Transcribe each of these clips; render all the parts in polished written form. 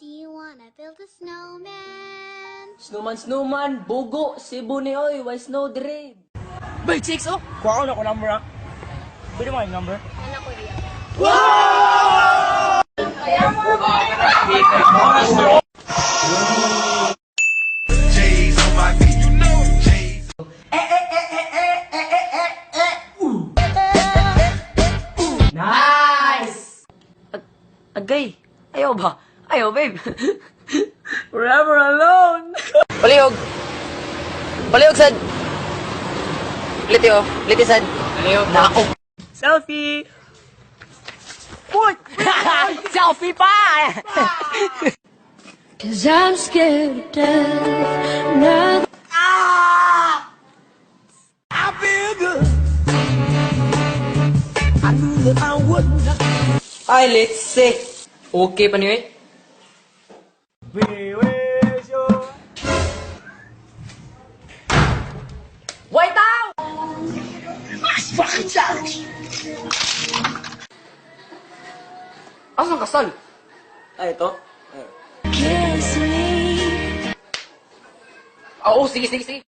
Do you wanna build a snowman? Snowman, bugo, Cebu ni oy, why snow dire? Bay, chicks, oh! Kuha ko na ko number, ah. Pwede mo yung number? Ano ko riyan? J's on my feet, you know J's. Nice! Agay, ayaw ba? Ayaw, babe. Forever alone. Palihog! Palihog, sad! Liti, oh. Liti, sad. Ayaw, Nako! Selfie! selfie pa! Cause I'm scared to death. Not I feel good. I knew that I wouldn't. Ay, let's see. Okay pa niyo eh? We wish you. White out! Asan kasal? Ay, ito. kiss me. Oo, sige, sige, sige.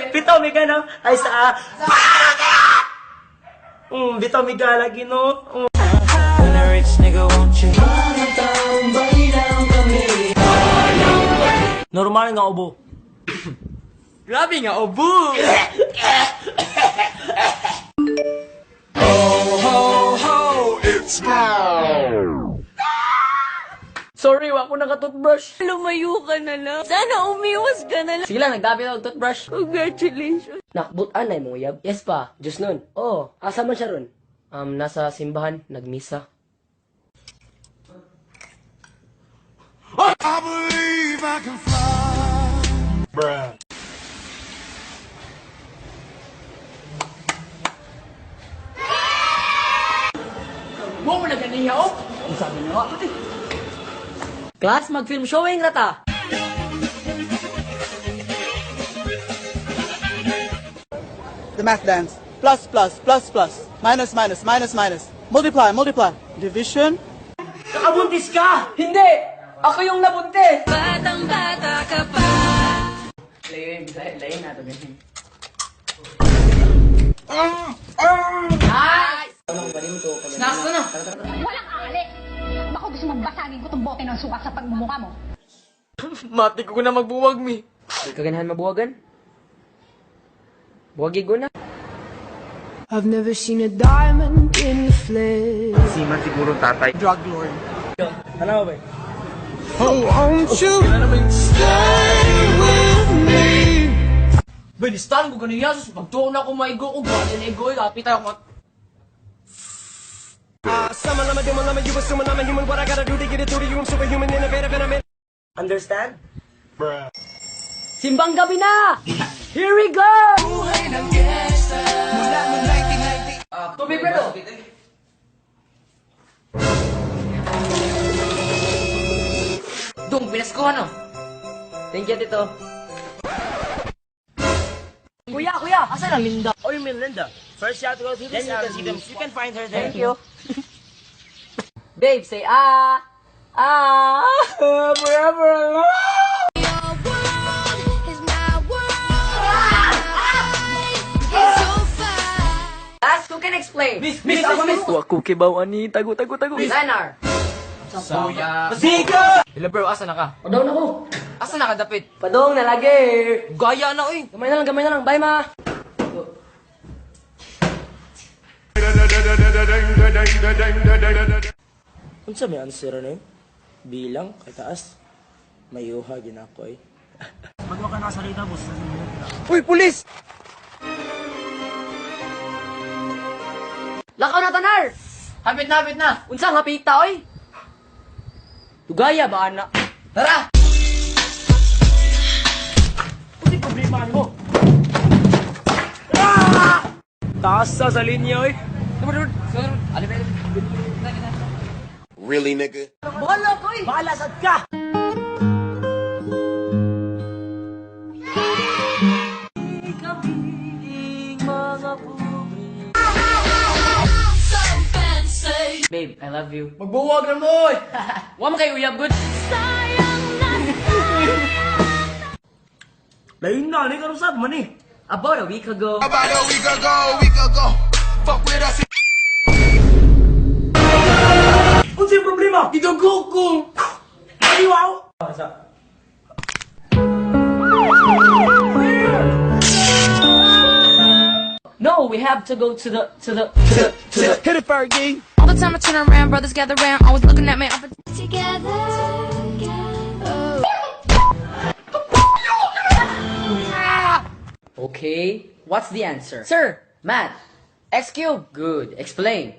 Bitaw mi ka na. Ay sa... bitaw mi ka lagi, no? When a rich nigga won't you? Normal nga ubo. Grabe nga, obo! It's now. Sorry, wako naka-toothbrush. Lumayo ka na lang. Sana umiwas ka na lang. Sige lang, nagdami ako ng toothbrush. Congratulations. Nakbutan ay mo uyab. Yes pa, Diyos nun. Oo, asa man siya ron? Nasa simbahan, nagmisa. I believe I can fly. Bruh. Mo mo naganiya, oh! Ang sabi niya, ako din. Class, mag-film showing rata. The math dance. Plus, plus, plus, plus. Minus, minus, minus, minus. Multiply, multiply. Division. Nakabuntis ka! Hindi! Ako yung nabuntis! Batang-bata ka pa. Layo na ito, ganyan. Nice! Snacks ko na! Walang ali! Baka gusto mong basagin ko tong bote ng suka sa pagmumukha mo. Mati ko na magbuwag, mi. Di ka ganahan mabuwagan? Buwagig ko na. I've never seen a diamond in the flesh. Siman siguro tatay. Drug lord. Ano ba? Oh, won't you stay with me? Belistan ko ganun yasos. Pagtuon ako maigo ko. Gwanin ego. Kapit ako. Understand? Simbang gabi na! Here we go! Tubig Fredo! Dong, pinaskuhan no? Thank you, Tito. Kuya, asan ang Linda? Oh, you mean Linda? First you have to go through this avenue. You can find her there. Thank you. Babe, say forever alone! Your world is my world. It's so fine. Ask who can explain. Miss! Wa ko kibaw ani. Tago. Designer. Zika! Hello bro, asa na ka? Padaw na ko. Asa na ka dapit? Padong na lagi. Gaya na, oy! Gamay na lang. Bye, ma. Unsa may answer na yun? Bilang, kataas. Mayuha, ginakoy. Pag ka nakasalita, boss. Uy, pulis! Lakaw na, Tanar. Hapit na! Unsa nga pita, oy? Tugaya ba, ana? Tara! Hindi problema mo. Taas sa linya, oy. Really, nigga? Bahala sad ka! mga pobre. Babe, I love you. Magbuwag na mo eh. Wa mo kayo uyab good. Lain na, ni karusab man eh. About a week ago. About a week ago. Fuck with us. Unsa yung problema? Gidugo ko. Aliwaw! Sa... No, we have to go to the Hit it, Fergie. All the time I turn around, brothers gather round, always looking at me. Together. Okay, what's the answer? Sir, math. X cube. Good. Explain.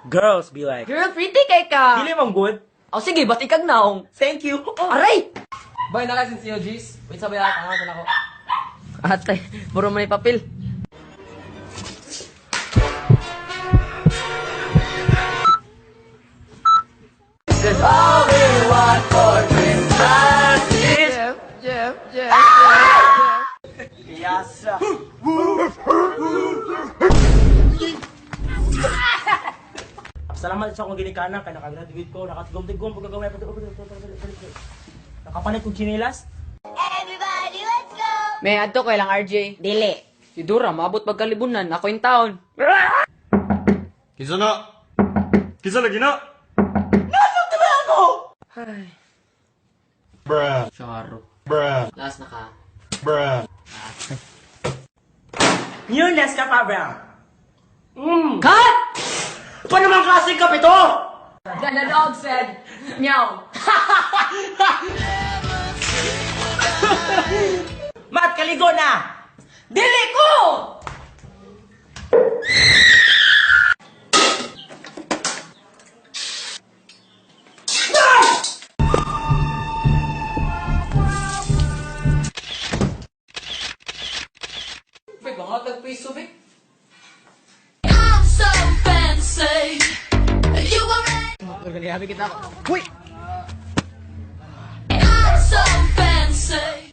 Girls be like, Girl, pretty kay ka. dili mang good. Oh, sige, ba't ikag naong? Thank you. Oh, aray! Bay na kasi si Ojis. Wait, sabay ako ako. Atay, puro may papel. Cause all we want for Christmas is... Yasa. Salamat sa akong ginikanan kay nakagraduate ko, nakatigom-tigom pagkagawin nakapalit kong chinilas. Everybody, let's go. May adto ko lang RJ. Dili. Si Dura, mabot pagkalibunan. Ako yung taon. Kisa na. Kisa lagi na. Bruh. Charo. Bruh. Last na ka. Bruh. New last ka pa, Brown. Cut! Pa naman klase ka ito? Then the dog said, meow. Mat, kaligo na! Dili ko! Bay, bangat nag-piso, bay. I'm so fancy. You already Organihabi kita ako. I'm so fancy.